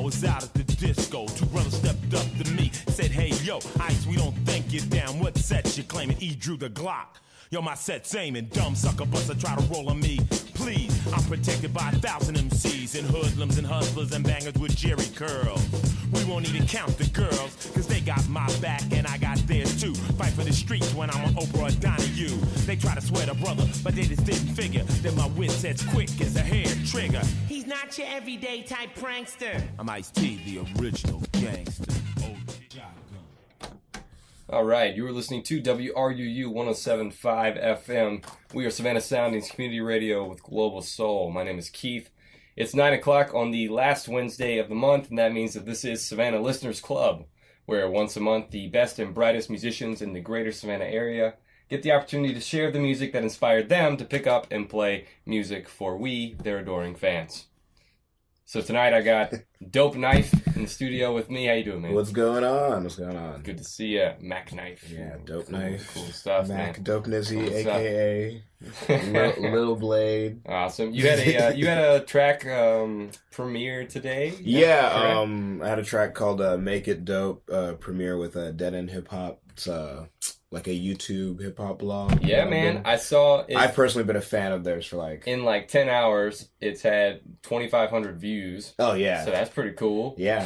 was out at the disco. Two brothers stepped up to me, said, hey, yo, Ice, we don't think you're down. What set you claiming? E drew the Glock. Yo, my set's aiming. Dumb sucker buster try to roll on me. Please, I'm protected by 1,000 MCs and hoodlums and hustlers and bangers with Jerry curls. We won't even count the girls, cause they got my back and I got theirs too. Fight for the streets when I'm on Oprah or Donahue. They try to swear to brother, but they just didn't figure that my wit's as quick as a hair trigger. He's not your everyday type prankster. I'm Ice-T, the original gangster. All right, you were listening to WRUU 107.5 FM. We are Savannah Soundings Community Radio with Global Soul. My name is Keith. It's 9 o'clock on the last Wednesday of the month, and that means that this is Savannah Listeners Club, where once a month the best and brightest musicians in the greater Savannah area get the opportunity to share the music that inspired them to pick up and play music for we, their adoring fans. So tonight I got Dope Knife in the studio with me. How you doing, man? What's going on? What's going on? Good to see you, Mac Knife. Yeah, Dope Knife. Cool stuff, Mac man. Dope Nizzy, Cool a.k.a. Little Blade. Awesome. You had a track premiere today? Yeah, I had a track called Make It Dope premiere with Dead End Hip Hop. It's like a YouTube hip hop blog. Yeah, man. I saw it. I've personally been a fan of theirs for in 10 hours, it's had 2,500 views. Oh, yeah. So that's pretty cool. Yeah.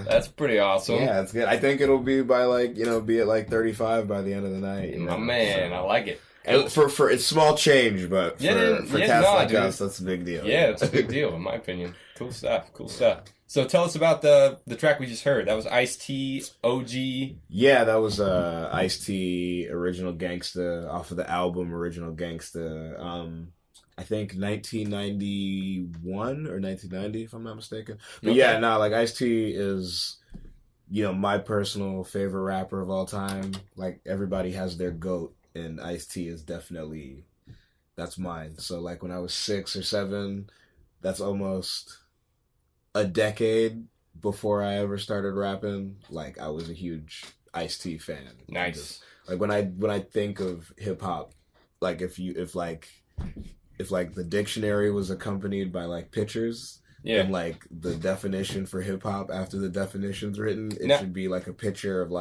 That's pretty awesome. Yeah, it's good. I think it'll be by be at 35 by the end of the night. Oh, man, I like it. And for it's small change, but for cats like us, that's a big deal. Yeah, it's a big deal in my opinion. Cool stuff. So tell us about the track we just heard. That was Ice-T, OG. Yeah, that was Ice-T, Original Gangsta, off of the album Original Gangsta. I think 1991 or 1990, if I'm not mistaken. But okay. Yeah, no, Ice-T is, my personal favorite rapper of all time. Everybody has their GOAT, and Ice-T is definitely, that's mine. So when I was 6 or 7, that's almost a decade before I ever started rapping. I was a huge Ice-T fan. Nice. When I think of hip hop, if the dictionary was accompanied by pictures, yeah, and the definition for hip hop after the definition's written, it should be a picture of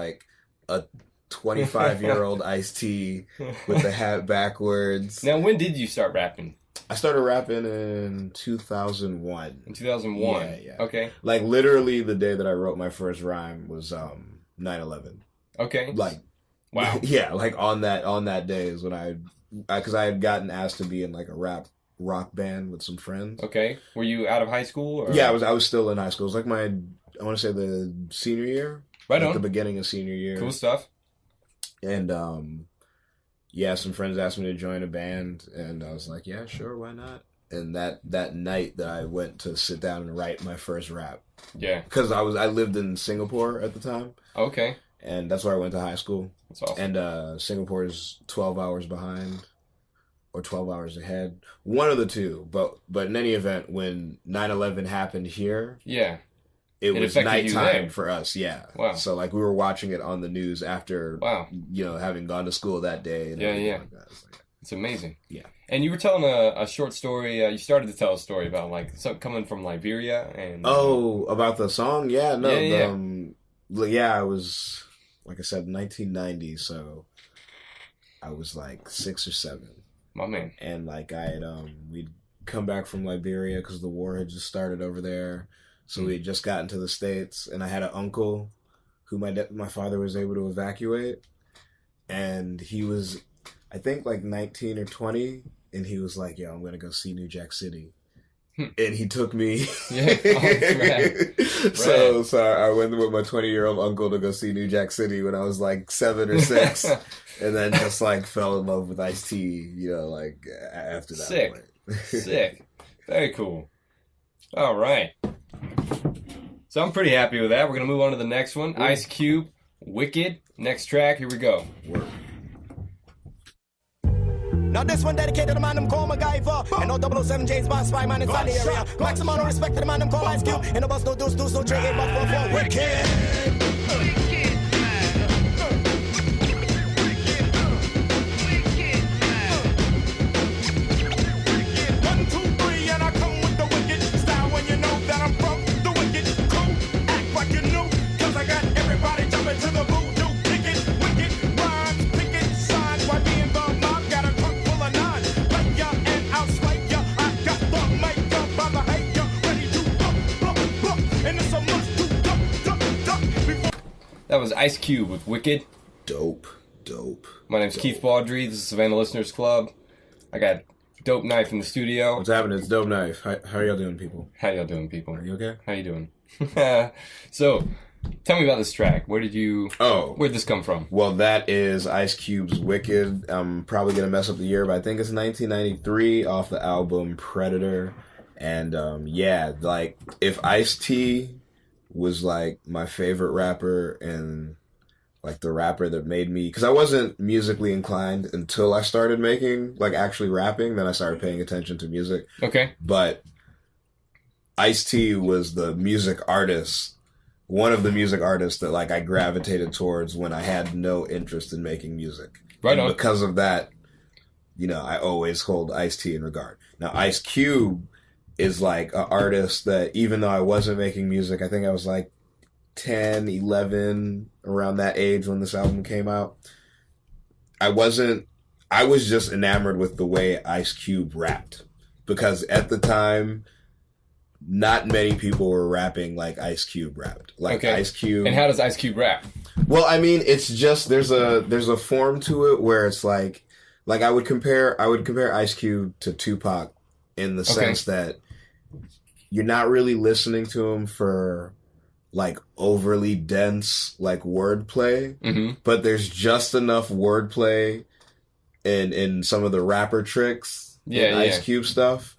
a 25-year-old Ice-T with the hat backwards. Now, when did you start rapping? I started rapping in 2001. In 2001? Yeah. Okay. Literally the day that I wrote my first rhyme was 9/11. Okay. Wow. Yeah, on that day is when because I had gotten asked to be in a rock band with some friends. Okay. Were you out of high school? Or? Yeah, I was still in high school. It was I want to say the senior year. Right on. The beginning of senior year. Cool stuff. And yeah, some friends asked me to join a band, and I was like, yeah, sure, why not? And that night that I went to sit down and write my first rap. Yeah. Because I lived in Singapore at the time. Okay. And that's where I went to high school. That's awesome. And Singapore is 12 hours behind or 12 hours ahead. One of the two. But in any event, when 9/11 happened here, yeah, it was nighttime for us, yeah. Wow. So we were watching it on the news after, wow, having gone to school that day. And yeah. Like that. It's amazing. Yeah. And you were telling a short story. You started to tell a story about coming from Liberia and. Oh, about the song? Yeah, no. Yeah. I was, like I said, 1990. So I was 6 or 7. My man. And I had we'd come back from Liberia because the war had just started over there. So we had just gotten to the States, and I had an uncle who my father was able to evacuate, and he was, I think, 19 or 20, and he was like, yo, I'm going to go see New Jack City. And he took me. Yeah. Oh, so I went with my 20-year-old uncle to go see New Jack City when I was 7 or 6, and then just fell in love with Ice-T, after that Sick. point. Sick. Very cool. All right. So I'm pretty happy with that. We're going to move on to the next one. Ooh. Ice Cube, Wicked. Next track. Here we go. Work. Now this one dedicated to the man them call MacGyver. And no 007 James Bond spy man inside the area. Maximum respect to the man them call Ice Cube. And no bus no deuce no 3 8 but 4 4 Wicked. One, two, three, and I come with the wicked style when you know that I'm from the wicked crew. And it's a must do duck before. That was Ice Cube with Wicked. Dope. My name's Keith Baudry. This is Savannah Listeners Club. I got Dope Knife in the studio. What's happening? It's Dope Knife. How y'all doing, people? How y'all doing, people? Are you okay? How you doing? So, tell me about this track. Where'd this come from? Well, that is Ice Cube's Wicked. I'm probably going to mess up the year, but I think it's 1993 off the album Predator. And, like, if Ice-T was, like, my favorite rapper and, like, the rapper that made me... Because I wasn't musically inclined until I started actually rapping. Then I started paying attention to music. Okay. But Ice-T was the music artist, one of the music artists that, like, I gravitated towards when I had no interest in making music. Right and on. Because of that, I always hold Ice-T in regard. Now, Ice Cube is, like, an artist that, even though I wasn't making music, I think I was, like, 10, 11, around that age when this album came out. I was just enamored with the way Ice Cube rapped. Because at the time, not many people were rapping like Ice Cube rapped. Like okay. Ice Cube. And how does Ice Cube rap? Well, I mean, it's just there's a form to it where it's like I would compare Ice Cube to Tupac in the sense that you're not really listening to him for like overly dense like wordplay, but there's just enough wordplay in some of the rapper tricks in Ice Cube stuff,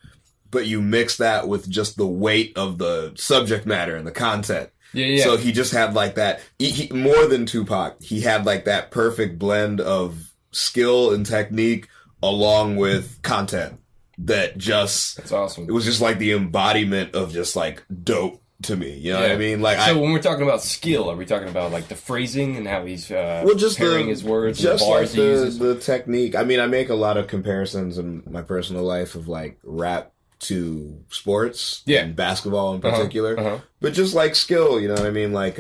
but you mix that with just the weight of the subject matter and the content. Yeah. So he just had like that, he more than Tupac, he had like that perfect blend of skill and technique along with content that's awesome. It was just like the embodiment of just like dope to me, you know what I mean? Like, so when we're talking about skill, are we talking about like the phrasing and how he's pairing his words, just the bars like he uses? The technique. I mean, I make a lot of comparisons in my personal life of like rap to sports, and basketball in particular, but just like skill, you know what I mean? Like,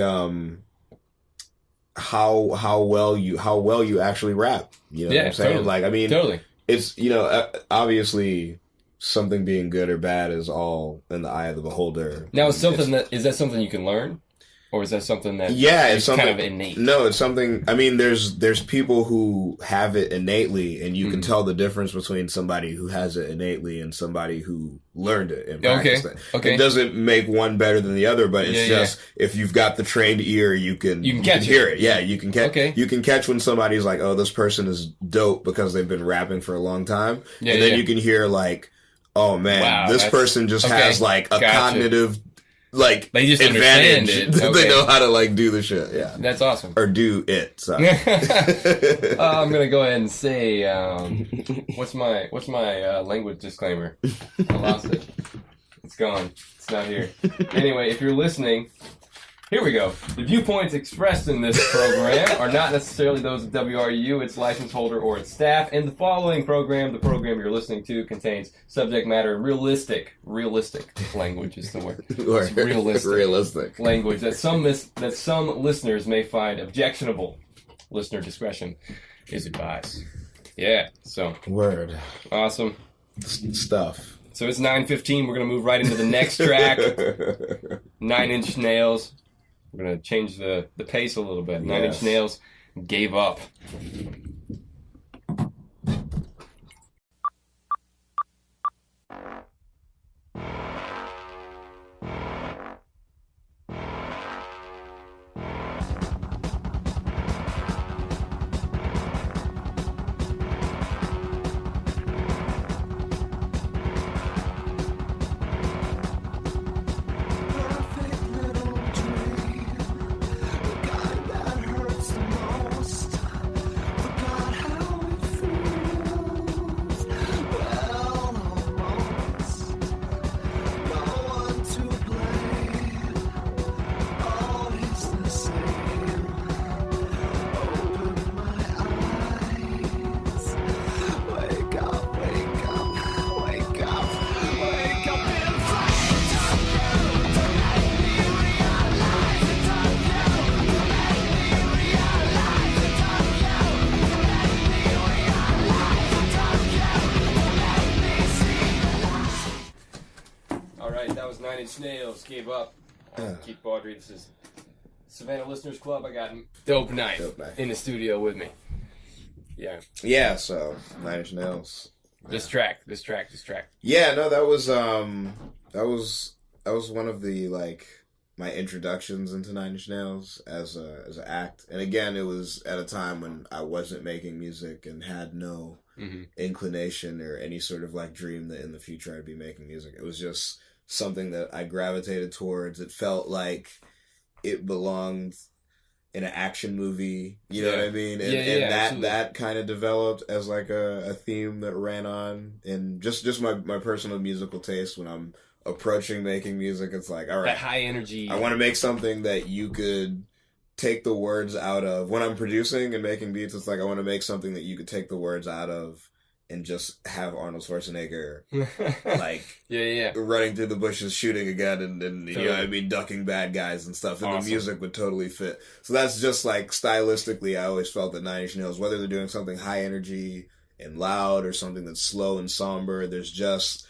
how well you actually rap, you know what I'm saying? Totally. Like, I mean, totally. It's obviously. Something being good or bad is all in the eye of the beholder. Now, is that something you can learn, or is that something that it's something kind of innate? No, it's something. I mean, there's people who have it innately, and you can tell the difference between somebody who has it innately and somebody who learned it and practiced it. Okay. It doesn't make one better than the other, but it's just if you've got the trained ear, you can hear it. Yeah, you can catch. Okay. You can catch when somebody's like, "Oh, this person is dope" because they've been rapping for a long time, and then you can hear like, oh man, this person just has like a cognitive like they just advantage. Understand it. They know how to like do the shit. Yeah, that's awesome. Or do it. Sorry. I'm gonna go ahead and say, what's my language disclaimer? I lost it. It's gone. It's not here. Anyway, if you're listening. Here we go. The viewpoints expressed in this program are not necessarily those of WRU, its license holder, or its staff. And the following program, the program you're listening to, contains subject matter realistic language is the word. Realistic language that some listeners may find objectionable. Listener discretion is advised. Yeah. So. Word. Awesome. Stuff. So it's 9:15. We're gonna move right into the next track. 9 Inch Nails. We're going to change the pace a little bit. 9 Inch Nails, Gave Up. Nine Inch Nails, Gave Up. Keith Baudry. This is Savannah Listeners Club. I got Dope Knife in the studio with me. Yeah. Yeah, so Nine Inch Nails. This track. Yeah, no, that was one of the like my introductions into Nine Inch Nails as an act. And again, it was at a time when I wasn't making music and had no inclination or any sort of like dream that in the future I'd be making music. It was just something that I gravitated towards. It felt like it belonged in an action movie, you know what I mean? And that kind of developed as like a theme that ran on. And just my personal musical taste when I'm approaching making music, it's like, all right, that high energy. I want to make something that you could take the words out of. When I'm producing and making beats, it's like I want to make something that you could take the words out of and just have Arnold Schwarzenegger like running through the bushes shooting again and totally. You know what I mean, ducking bad guys and stuff, and the music would totally fit. So that's just like stylistically I always felt that Nine Inch Nails, whether they're doing something high energy and loud or something that's slow and somber, there's just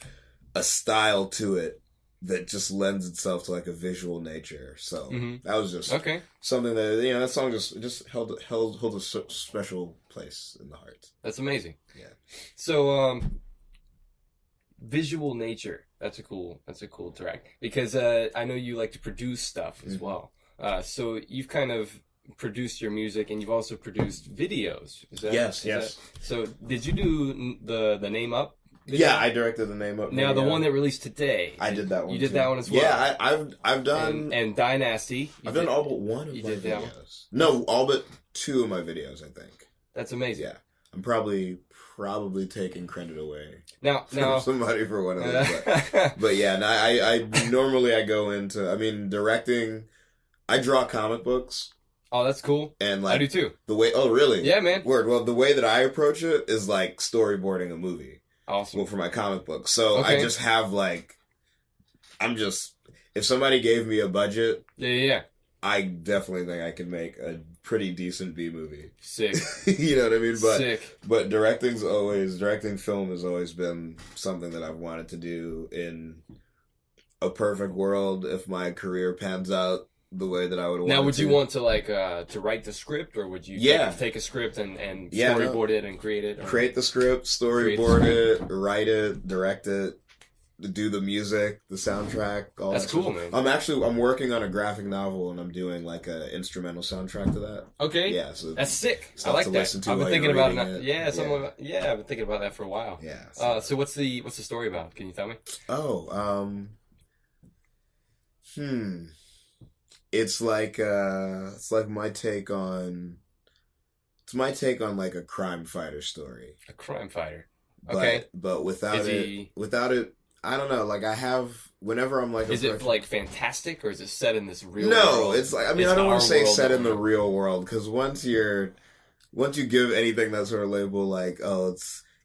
a style to it that just lends itself to like a visual nature. So that was just something that, you know, that song just holds a special place in the heart. That's amazing. Yeah. So visual nature, that's a cool track, because I know you like to produce stuff as well. So you've kind of produced your music and you've also produced videos. Yes. So did you do the Name Up video? Yeah, I directed the Name Up video. Now the one that released today. I did that one. You did that one as well. Yeah, I've done and Dynasty. I've done all but one of my videos. No, all but two of my videos, I think. That's amazing. Yeah. I'm probably taking credit away. Now from somebody for one of them. But yeah, I normally I go into, I mean, directing, I draw comic books. Oh, that's cool. And like I do too. The way, oh really? Yeah, man. Word. Well, the way that I approach it is like storyboarding a movie. Awesome. Well, for my comic book. So I just have like, if somebody gave me a budget. Yeah. I definitely think I could make a pretty decent B movie. Sick. You know what I mean? Sick. But directing film has always been something that I've wanted to do. In a perfect world, if my career pans out the way that I would want. Now, would you want to like to write the script, or would you take a script and storyboard it and create it? Or... Create the script, storyboard it, write it, direct it, do the music, the soundtrack. All That's that cool, stuff. man. I'm working on a graphic novel, and I'm doing like a instrumental soundtrack to that. Okay. Yeah, so that's sick. I like that. I've been thinking about it. Yeah, I've been thinking about that for a while. Yeah. So what's the story about? Can you tell me? It's like my take on like a crime fighter story. A crime fighter. Okay. But without it, I don't know. Like I have, whenever I'm like, is it like fantastic, or is it set in this real world? No, it's like, I mean, I don't want to say set in the real world, because once you give anything that sort of label like, oh,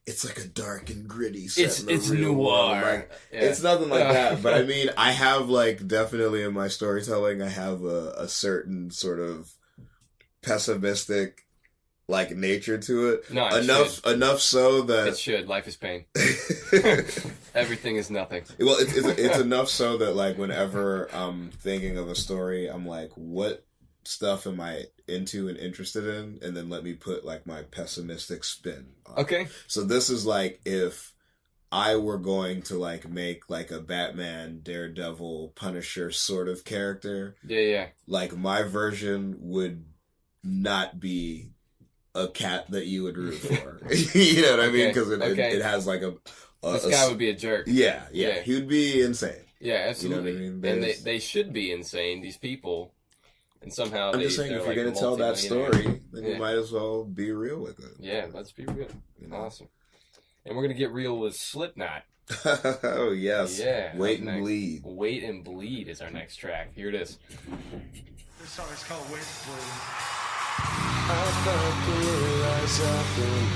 it's like a dark and gritty set in the real noir. World. Like, it's nothing like that. But I mean, I have like definitely in my storytelling, I have a certain sort of pessimistic like nature to it. No, enough so that it should. Life is pain. Everything is nothing. Well, it's enough so that like whenever I'm thinking of a story, I'm like, what stuff am I into and interested in, and then let me put like my pessimistic spin on it. So this is like if I were going to like make like a Batman, Daredevil, Punisher sort of character. Yeah. Like my version would not be a cat that you would root for. You know what I mean? Because it has like this guy would be a jerk. Yeah. He would be insane. Yeah, absolutely. You know what I mean? And they should be insane, these people. And somehow I'm just saying, if you're going to tell that story, then you might as well be real with it. Yeah, let's be real. Awesome. And we're going to get real with Slipknot. Oh, yes. Yeah. Wait and Bleed. Wait and Bleed is our next track. Here it is. This song is called Wait and Bleed. I thought the rise up and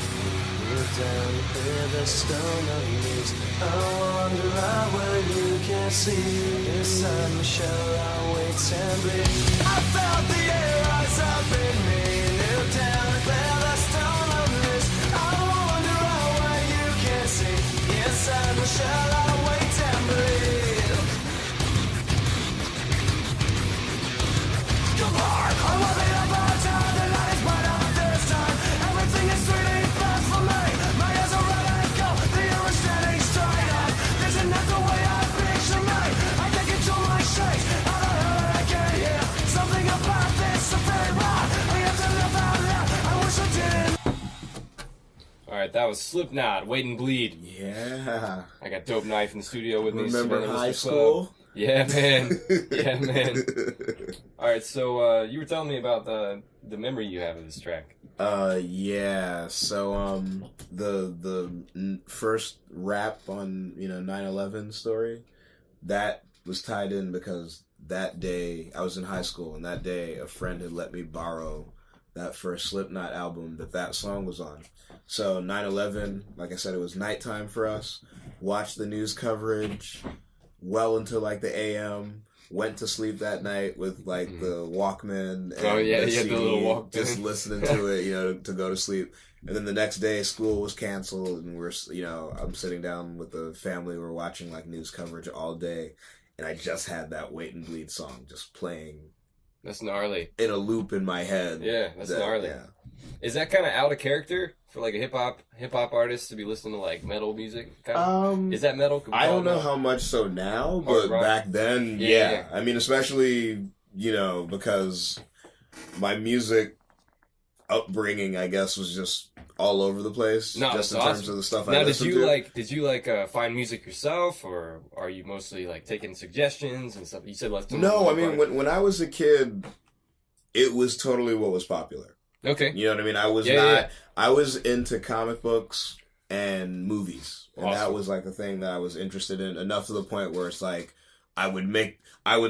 we're down here, the stone of leaves. I wander out where you can't see. Inside my shell, I wait and bleed. I felt the air rise up in me. Kneel down and clear the stone of leaves. I wander out where you can't see. Inside my shell, I wait and bleed. right, that was Slipknot, Wait and Bleed. Yeah. I got Dope Knife in the studio with me. Remember Savannah high Listener school? Club. Yeah, man. Yeah, man. All right, so you were telling me about the memory you have of this track. Yeah. So the first rap on 9/11 story, that was tied in because that day I was in high school, and that day a friend had let me borrow that first Slipknot album that song was on. So 9/11, like I said, it was nighttime for us. Watched the news coverage well until like the AM. Went to sleep that night with like the Walkman. And you had CD, the little Walkman. just listening to it, to go to sleep. And then the next day, school was canceled, and I'm sitting down with the family. We're watching like news coverage all day, and I just had that Wait and Bleed song just playing. That's gnarly. In a loop in my head. Yeah, that's gnarly. Yeah. Is that kind of out of character for like a hip hop artist to be listening to like metal music? Is that metal? I don't know how much so now, but back then, yeah. I mean, especially because my music upbringing, I guess, was just all over the place. No, just in terms of the stuff now, I listened to. Did you find music yourself, or are you mostly like taking suggestions and stuff? You said no. I mean, when I was a kid, it was totally what was popular. Okay. You know what I mean? I was I was into comic books and movies. And that was like the thing that I was interested in, enough to the point where it's like I would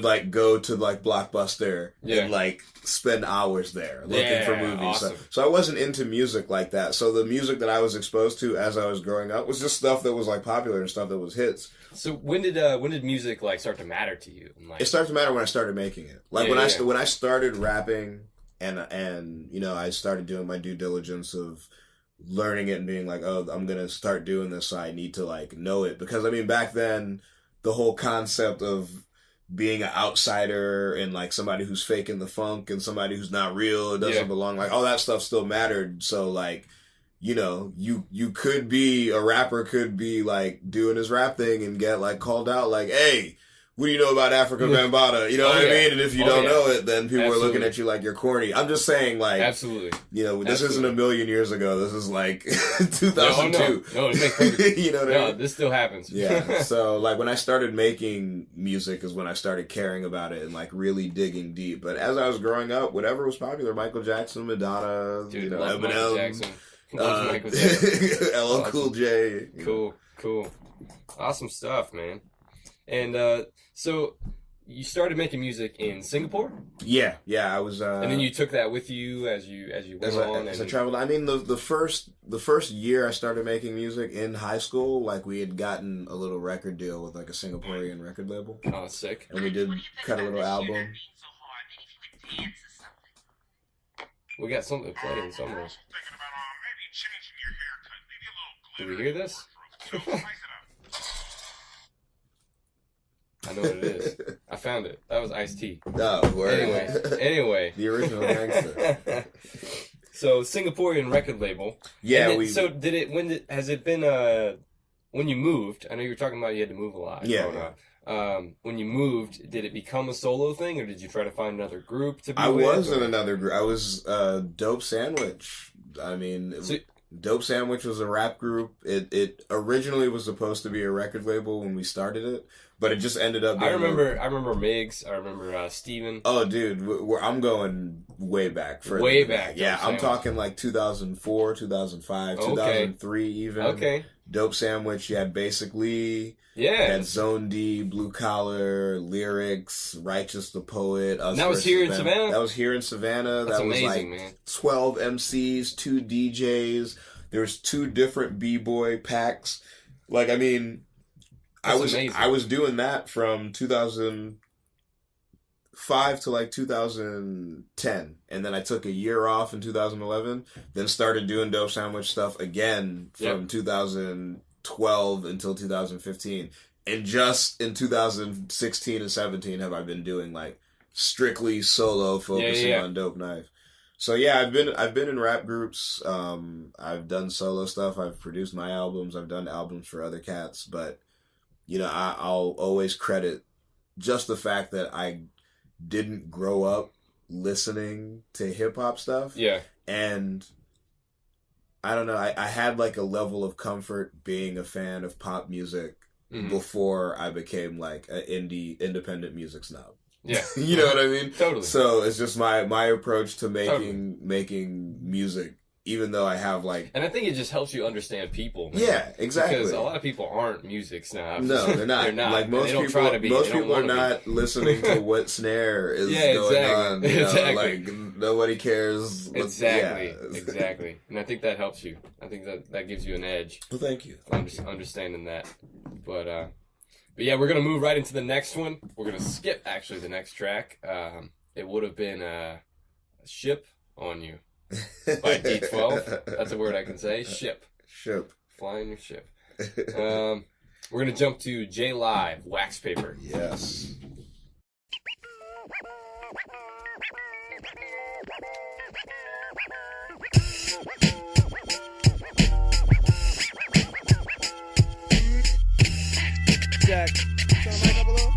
like go to like Blockbuster and like spend hours there looking for movies. Awesome. So I wasn't into music like that. So the music that I was exposed to as I was growing up was just stuff that was like popular and stuff that was hits. So when did music like start to matter to you? It started to matter when I started making it. Like when I started rapping. And I started doing my due diligence of learning it and being like, oh, I'm going to start doing this, so I need to, like, know it. Because, I mean, back then, the whole concept of being an outsider and, like, somebody who's faking the funk and somebody who's not real, it doesn't belong, like, all that stuff still mattered. So, like, you could be, a rapper could be, like, doing his rap thing and get, like, called out, like, hey, what do you know about Africa Bambaataa? You know what I mean? And if you don't know it, then people are looking at you like you're corny. I'm just saying, like... Absolutely. This isn't a million years ago. This is like 2002. No, it makes perfect... You know what I mean? This still happens. Yeah. So, like, when I started making music is when I started caring about it and, like, really digging deep. But as I was growing up, whatever was popular, Michael Jackson, Madonna, Dude, Eminem... Michael Jackson. Michael Jackson. LL Cool J. Cool. Awesome stuff, man. And, so, you started making music in Singapore? Yeah, I was. And then you took that with you as you went on. As I traveled. I mean, the first year I started making music in high school, like we had gotten a little record deal with like a Singaporean record label. Oh, sick! And we did cut a little album. We got something playing somewhere. Did we hear this? I know what it is. I found it. That was Ice-T. Oh, word. Anyway. The original gangster. So, Singaporean record label. Yeah, has it been, when you moved, I know you were talking about you had to move a lot. Yeah. When you moved, did it become a solo thing, or did you try to find another group to be with? I was in or? another group. I was Dope Sandwich. I mean... Dope Sandwich was a rap group. It originally was supposed to be a record label when we started it, but it just ended up being... I remember Miggs. I remember Steven. Oh, dude, I'm going way back. Way back. Yeah, I'm talking like 2004, 2005, 2003 even. Okay. Dope Sandwich, you had basically... Yeah. You had Zone D, Blue Collar, Lyrics, Righteous the Poet. That was here in Savannah? That was here in Savannah. That's amazing, was like man. 12 MCs, 2 DJs. There's 2 different B-boy packs. Like, I mean, I was doing that from 2005 to like 2010. And then I took a year off in 2011. Then started doing Dope Sandwich stuff again from 2012 until 2015. And just in 2016 and 17 have I been doing like strictly solo focusing on Dope Knife. So yeah, I've been in rap groups. I've done solo stuff. I've produced my albums. I've done albums for other cats. But I'll always credit just the fact that I didn't grow up listening to hip hop stuff. Yeah, and I don't know. I had like a level of comfort being a fan of pop music before I became like an independent music snob. Yeah. You know what I mean? Totally. So it's just my approach to making music, even though I have like... And I think it just helps you understand people. Man. Yeah, exactly. Because a lot of people aren't music snobs. No, they're not. They're not. Like most people, try to be. Most people are not listening to what snare is going on. You know? Exactly. Like nobody cares. Exactly. Yeah. Exactly. And I think that helps you. I think that gives you an edge. Well, thank you. Understanding that. But yeah, we're gonna move right into the next one. We're gonna skip actually the next track. It would have been "Ship on You" by D12. That's a word I can say. Ship. Flying your ship. We're gonna jump to J Live, Wax Paper. Yes. Jack, turn the mic up a little.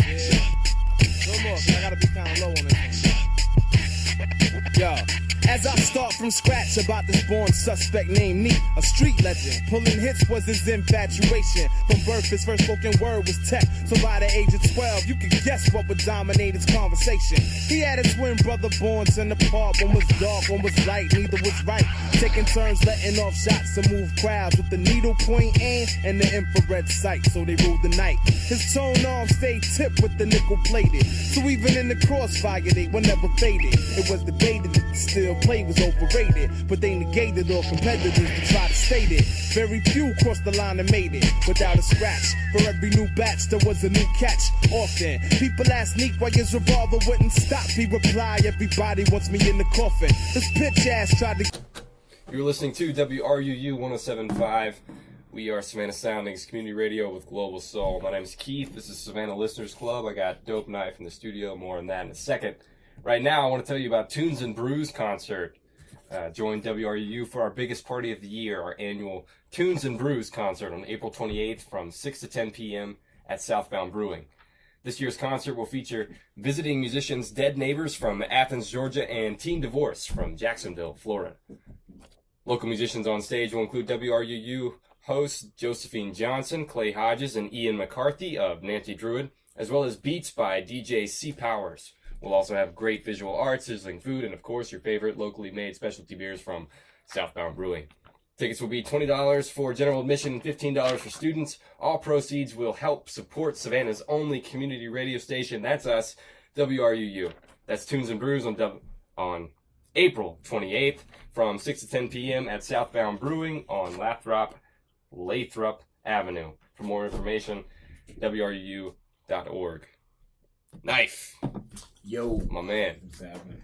Yeah. A little more, 'cause I gotta be kind of low on this one. Yo. As I start from scratch about this born suspect named Neat, a street legend. Pulling hits was his infatuation. From birth, his first spoken word was tech. So by the age of 12, you could guess what would dominate his conversation. He had a twin brother born in apart. One was dark, one was light, neither was right. Taking turns letting off shots to move crowds with the needle point aim and the infrared sight. So they ruled the night. His tone arm stayed tipped with the nickel plated. So even in the crossfire, they were never faded. It was debated that the steel play was overrated, but they negated all competitors to try to state it. Very few crossed the line and made it without a scratch. For every new batch, there was a new catch. Often, people ask Neek why his revolver wouldn't stop. He replied, everybody wants me in the coffin. This bitch ass tried to... You're listening to WRUU 107.5. We are Savannah Soundings Community Radio with Global Soul. My name is Keith. This is Savannah Listeners Club. I got Dope Knife in the studio. More on that in a second. Right now, I want to tell you about Tunes and Brews concert. Join WRUU for our biggest party of the year, our annual Tunes and Brews concert on April 28th from 6 to 10 p.m. at Southbound Brewing. This year's concert will feature visiting musicians Dead Neighbors from Athens, Georgia, and Teen Divorce from Jacksonville, Florida. Local musicians on stage will include WRUU hosts Josephine Johnson, Clay Hodges, and Ian McCarthy of Nancy Druid, as well as beats by DJ C. Powers. We'll also have great visual art, sizzling food, and of course your favorite locally made specialty beers from Southbound Brewing. Tickets will be $20 for general admission and $15 for students. All proceeds will help support Savannah's only community radio station. That's us, WRUU. That's Tunes and Brews on April 28th from 6 to 10 p.m. at Southbound Brewing on Lathrop Avenue. For more information, WRUU.org. Knife. Yo. My man. Exactly.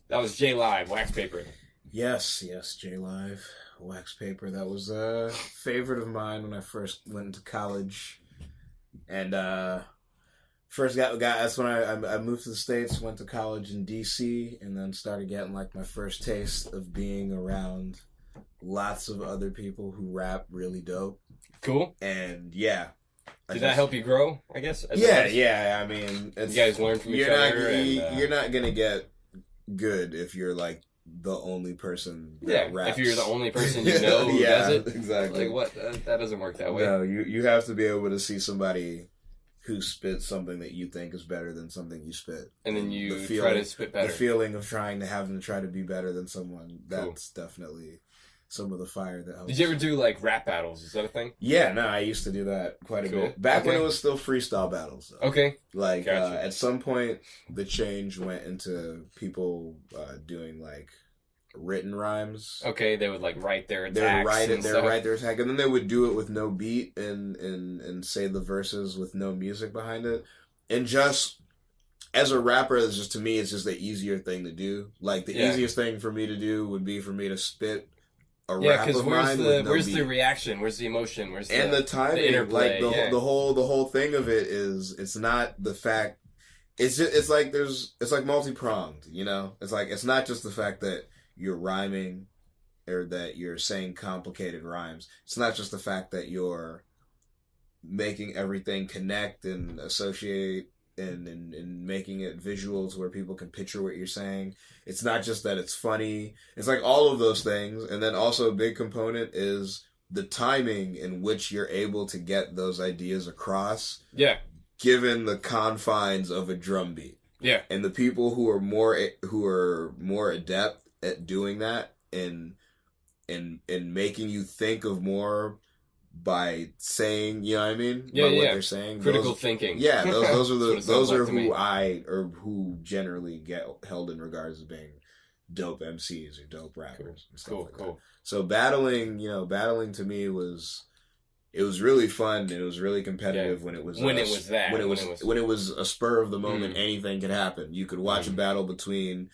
That was J Live, Wax Paper. Yes, J Live, Wax Paper. That was a favorite of mine when I first went into college. And first got that's when I moved to the States, went to college in DC, and then started getting like my first taste of being around lots of other people who rap really dope. Cool. And yeah. Did that help you grow, I guess? Yeah. I mean, you guys learn from each other. You're not going to get good if you're like the only person that raps. If you're the only person you know who does it. Exactly. Like, what? That doesn't work that way. No, you have to be able to see somebody who spits something that you think is better than something you spit. And then you try to spit better. The feeling of trying to have them try to be better than someone, that's definitely some of the fire that helps. Did you ever do like rap battles? Is that a thing? Yeah, no, I used to do that quite a bit. Back when it was still freestyle battles. Though. Okay. Like, at some point, the change went into people doing like written rhymes. Okay, they would like write their attacks. They would write their attack, and then they would do it with no beat and say the verses with no music behind it. And just as a rapper, it's just, to me, it's just the easier thing to do. Like, the easiest thing for me to do would be for me to spit a rap of mine with no where's beat. The reaction? Where's the emotion? Where's the timing? The interplay, like the whole thing of it is, it's not the fact. It's just, it's like multi-pronged. You know, it's like, it's not just the fact that you're rhyming or that you're saying complicated rhymes. It's not just the fact that you're making everything connect and associate and making it visuals where people can picture what you're saying. It's not just that it's funny. It's like all of those things. And then also a big component is the timing in which you're able to get those ideas across. Yeah. Given the confines of a drum beat. Yeah. And the people who are more adept at doing that and making you think of more by saying, you know what I mean? Yeah, What they're saying. Critical thinking. Yeah, those are those are like who generally get held in regards as being dope MCs or dope rappers and stuff like that. So battling to me was really fun and it was really competitive when it was a spur of the moment. Anything could happen. You could watch a battle between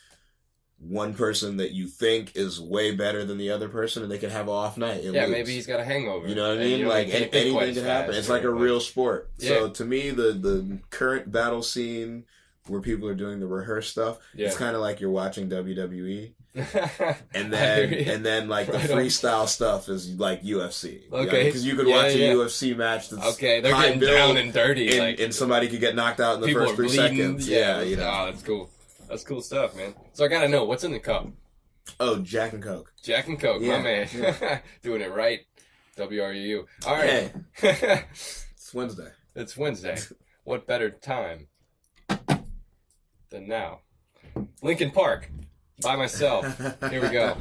one person that you think is way better than the other person, and they could have an off night. Maybe he's got a hangover. You know what I mean? Like anything can happen. It's like a real sport. Yeah. So to me, the current battle scene where people are doing the rehearse stuff, it's kind of like you're watching WWE. and then like the freestyle stuff is like UFC. Okay. Because you could watch a UFC match that's they're getting down and dirty. And somebody could get knocked out in the people first 3 seconds. Yeah, you know. Oh, that's cool. That's cool stuff, man. So I gotta know, what's in the cup? Oh, Jack and Coke. Jack and Coke, my man. Yeah. Doing it right. WRUU. All right. Hey. It's Wednesday. It's Wednesday. What better time than now? Linkin Park. By Myself. Here we go.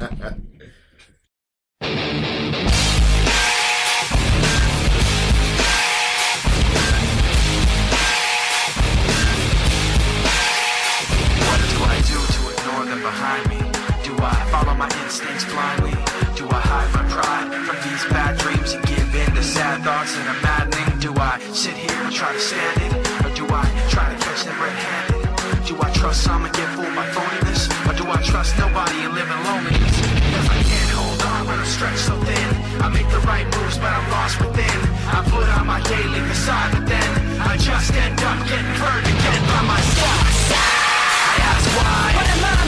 Behind me, do I follow my instincts blindly? Do I hide my pride from these bad dreams and give in to sad thoughts that are maddening? Do I sit here and try to stand it, or do I try to catch them red-handed? Do I trust some and get fooled by phoniness, or do I trust nobody and live in loneliness? Cause I can't hold on when I'm stretched so thin. I make the right moves but I'm lost within. I put on my daily facade but then I just end up getting hurt again by myself. I ask why. What am I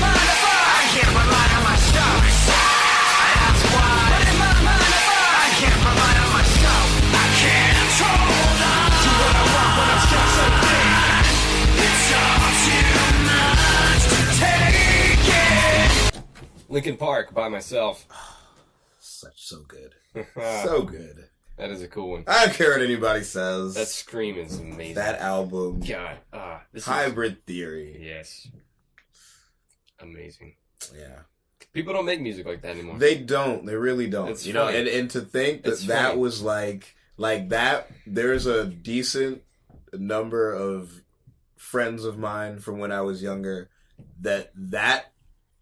I can't rely on my stuff. I ask why. What am I can't rely on myself. I can't hold on to what I want when I'm stretched so thin. It's all too much to take it. Linkin Park, By Myself. So good. So good. That is a cool one. I don't care what anybody says. That scream is amazing. That album. God. This Hybrid Theory. Yes. Amazing. Yeah. People don't make music like that anymore. They don't. They really don't. It's you know, and to think that was like that, there's a decent number of friends of mine from when I was younger that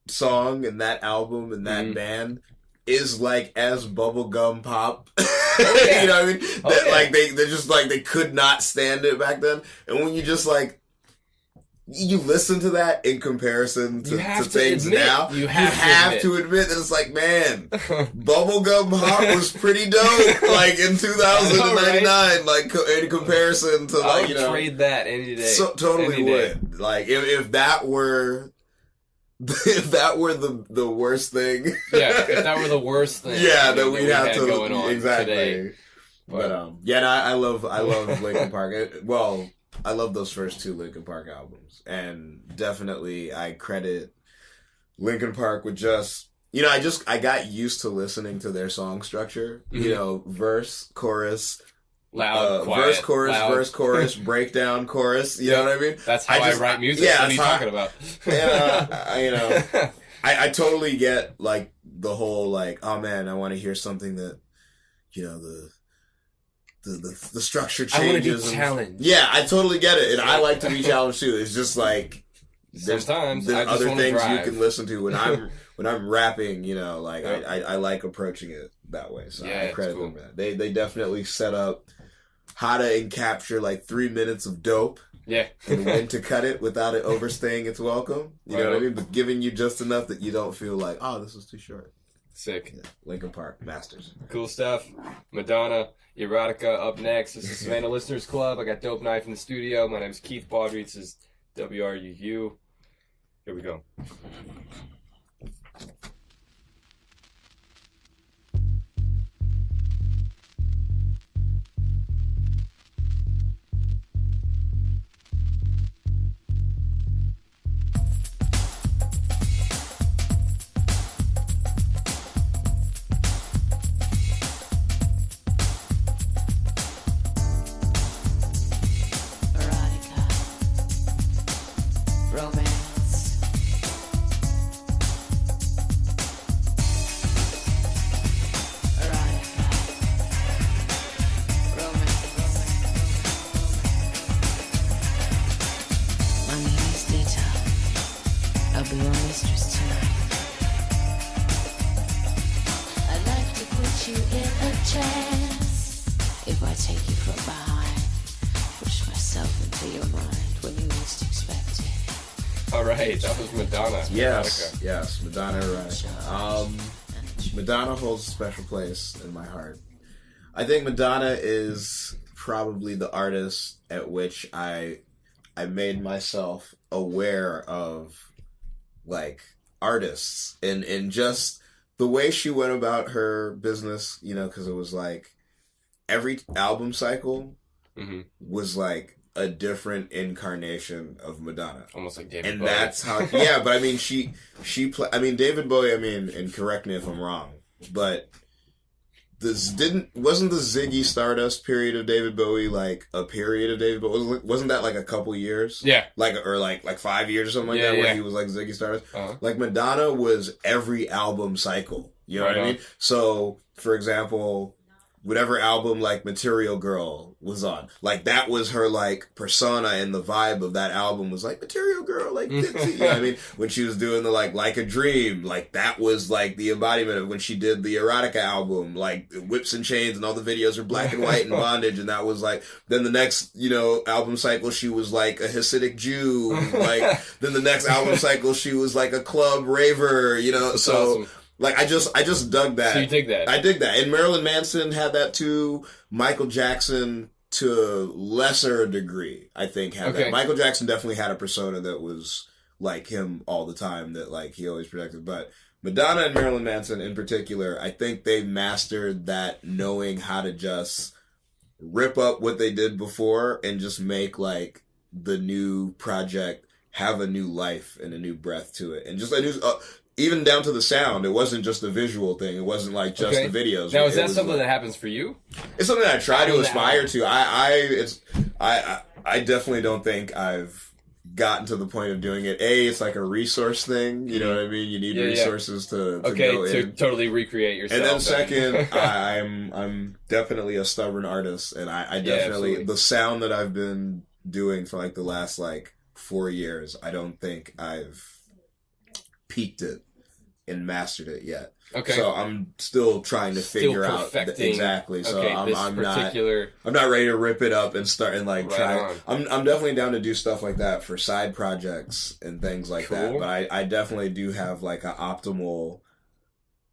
song and that album and that band is like as bubblegum pop. Oh, yeah. You know what I mean? Like they're just like they could not stand it back then. And when you just like you listen to that in comparison to things now, you have to admit that it's like, man, bubblegum pop was pretty dope. Like in 2099, right? Like in comparison to like, I would trade that any day. So totally any would. Day. Like if that were the worst thing. Yeah, if that were the worst thing. Yeah, that we'd have to going on exactly. Today. But I love Linkin Park. I love those first 2 Linkin Park albums, and definitely I credit Linkin Park with just, you know, I got used to listening to their song structure. Mm-hmm. You know, verse, chorus, loud, quiet, verse, chorus, loud. Verse, chorus, breakdown, chorus. You know what I mean? That's how I write music. Yeah, what are you talking about? I totally get like the whole like, oh man, I want to hear something that, you know, the structure changes. I want to be challenged. Yeah, I totally get it, and I like to be challenged too. It's just like sometimes there's I just other things drive. you can listen to when I'm rapping. You know, like I like approaching it that way. So I credit them for that. They definitely set up how to capture like 3 minutes of dope. Yeah. And when to cut it without it overstaying its welcome. You know what I mean? But giving you just enough that you don't feel like, oh, this was too short. Sick. Yeah. Linkin Park, masters. Cool stuff. Madonna, Erotica up next. This is Savannah Listeners Club. I got Dope Knife in the studio. My name is Keith Baudry. This is WRUU. Here we go. romance. Erotica, romance. My name is Dita. I'll be your mistress tonight. I'd like to put you in a trance. If I take you from behind, push myself into your mind when you least expect it. All right, that was Madonna. Yes, Erotica. yes, Madonna Erotica. Madonna holds a special place in my heart. I think Madonna is probably the artist at which I made myself aware of, like, artists and just the way she went about her business, you know, because it was like every album cycle was like a different incarnation of Madonna. Almost like David and Bowie. that's how, yeah, but I mean, David Bowie, I mean, and correct me if I'm wrong, but wasn't the Ziggy Stardust period of David Bowie like a period of David Bowie? Wasn't that like a couple years? Yeah. Like 5 years or something like that, where he was like Ziggy Stardust? Uh-huh. Like Madonna was every album cycle. You know Right what I on. mean? So, for example, whatever album like Material Girl was on, like that was her like persona, and the vibe of that album was like Material Girl, like Dixie. You know what I mean? When she was doing the like a Dream, like that was like the embodiment of when she did the Erotica album, like Whips and Chains, and all the videos are black and white and bondage, and that was like, then the next, you know, album cycle she was like a Hasidic Jew, like then the next album cycle she was like a club raver, you know. That's so awesome. like I just dug that. So you dig that? I dig that. And Marilyn Manson had that too. Michael Jackson, to a lesser degree, I think, had Okay. that. Michael Jackson definitely had a persona that was like him all the time, that like he always protected. But Madonna and Marilyn Manson in particular, I think they mastered that, knowing how to just rip up what they did before and just make like the new project have a new life and a new breath to it, and just a new. Even down to the sound, it wasn't just a visual thing. It wasn't like just the videos. Now, is It that was something like- that happens for you? It's something that I try to Album to aspire to. I definitely don't think I've gotten to the point of doing it. It's like a resource thing. You know what I mean? You need resources to go to in. totally recreate yourself. And then second, I'm definitely a stubborn artist, and I definitely absolutely. the sound that I've been doing for like the last like 4 years, I don't think I've peaked it and mastered it yet. Okay. So I'm still trying to figure out exactly. So okay, I'm this not ready to rip it up and start and like Right try. on. I'm definitely down to do stuff like that for side projects and things like that. Cool. But I definitely do have like an optimal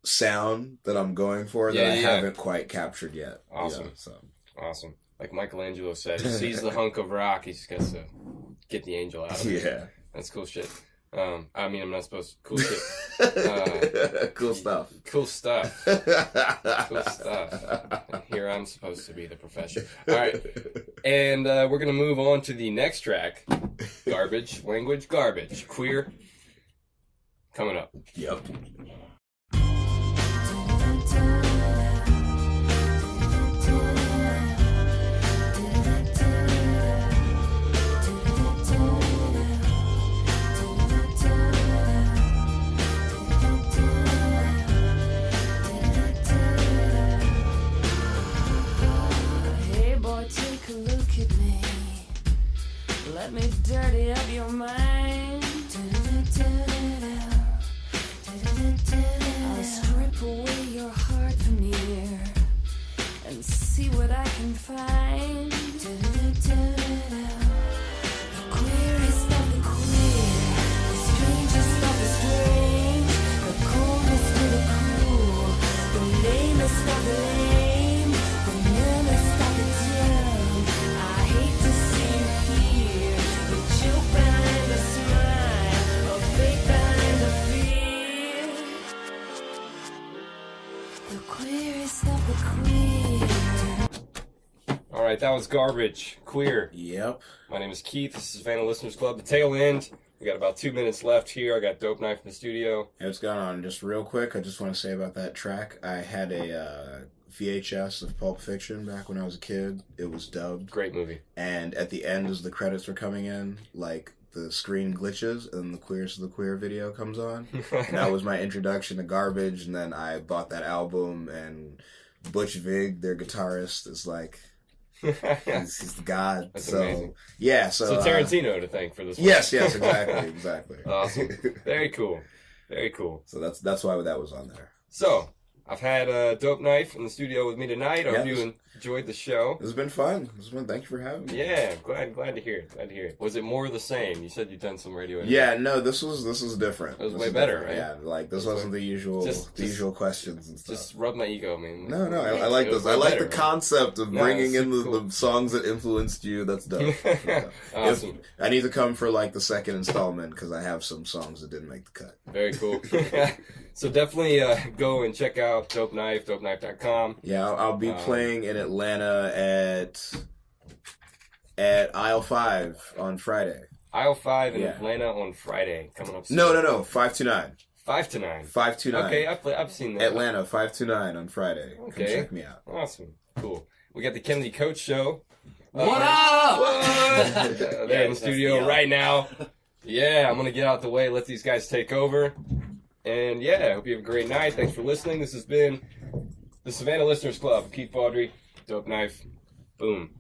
sound that I'm going for that I haven't quite captured yet. Awesome. You know, so Awesome. Like Michelangelo said, he sees the hunk of rock, he just got to get the angel out of it. yeah, That's cool shit. I mean, I'm not supposed to. Cool shit. cool stuff. Cool stuff. Cool stuff. And here I'm supposed to be the professional. All right. And we're going to move on to the next track. Garbage. Language. Garbage. Queer. Coming up. Yep. Hey boy, take a look at me. Let me dirty up your mind. I'll strip away your heart veneer and see what I can find. The queerest of the queer, the strangest of the strange, the coldest of the cool, the lamest of the lame, the numbest of the dumb. I hate to see you here, the joke behind the smile, a fake behind the fear. The queerest of the queer. All right. That was Garbage. Queer. Yep. My name is Keith. This is Savannah Listeners Club. The tail end. We got about 2 minutes left here. I got Dope Knife in the studio. Hey, what's going on? Just real quick, I just want to say about that track. I had a VHS of Pulp Fiction back when I was a kid. It was dubbed. Great movie. And at the end, as the credits were coming in, like the screen glitches and the Queers of the Queer video comes on. And that was my introduction to Garbage, and then I bought that album, and Butch Vig, their guitarist, is like, he's the god. That's so amazing. Yeah, so Tarantino to thank for this one. Yes, exactly. Awesome. Very cool. Very cool. So that's why that was on there. So, I've had Dope Knife in the studio with me tonight. I hope you enjoyed the show. It's been fun. Thank you for having me. Yeah, glad to hear it. Was it more of the same? You said you've done some radio. Yeah, no, this was different. It was way better, right? Yeah, like this wasn't the usual usual questions and stuff. Just rub my ego, man. No, I like this. I like the concept of bringing in the songs that influenced you. That's dope. Awesome. I need to come for like the second installment because I have some songs that didn't make the cut. Very cool. So definitely go and check out Dope Knife, dopeknife.com. Yeah, I'll be playing in Atlanta at Aisle 5 on Friday. Aisle 5 in Atlanta on Friday. Coming up soon. No, 529. 5 to 9. 529. Okay, I've seen that. Atlanta, 529 on Friday. Okay. Come check me out. Awesome. Cool. We got the Kennedy Coach Show. What up? They're in the studio right now. Yeah, I'm going to get out the way, let these guys take over. And yeah, I hope you have a great night. Thanks for listening. This has been the Savannah Listeners Club. Keith Baudry, Dope Knife. Boom.